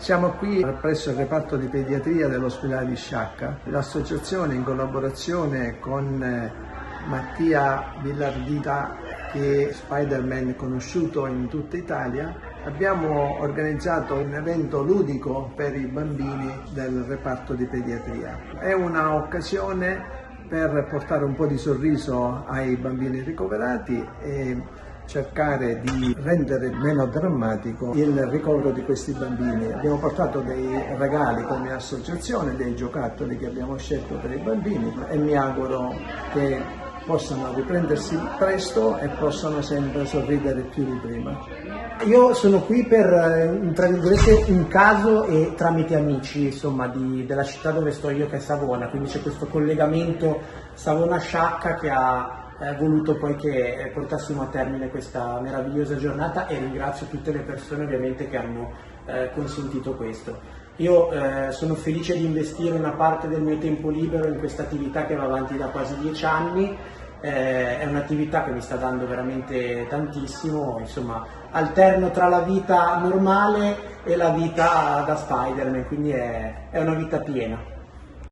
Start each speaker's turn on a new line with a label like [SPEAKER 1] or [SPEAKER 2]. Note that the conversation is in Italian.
[SPEAKER 1] Siamo qui presso il reparto di pediatria dell'ospedale di Sciacca. L'associazione, in collaborazione con Mattia Villardita, che è Spider-Man conosciuto in tutta Italia, abbiamo organizzato un evento ludico per i bambini del reparto di pediatria. È un'occasione per portare un po' di sorriso ai bambini ricoverati e cercare di rendere meno drammatico il ricordo di questi bambini. Abbiamo portato dei regali come associazione, dei giocattoli che abbiamo scelto per i bambini e mi auguro che possano riprendersi presto e possano sempre sorridere più di prima.
[SPEAKER 2] Io sono qui per, tra virgolette, un caso e tramite amici, insomma, della città dove sto io, che è Savona, quindi c'è questo collegamento Savona-Sciacca che ha voluto poi che portassimo a termine questa meravigliosa giornata, e ringrazio tutte le persone ovviamente che hanno consentito questo. Io sono felice di investire una parte del mio tempo libero in questa attività che va avanti da quasi 10 anni. È un'attività che mi sta dando veramente tantissimo, insomma alterno tra la vita normale e la vita da Spider-Man, quindi è una vita piena.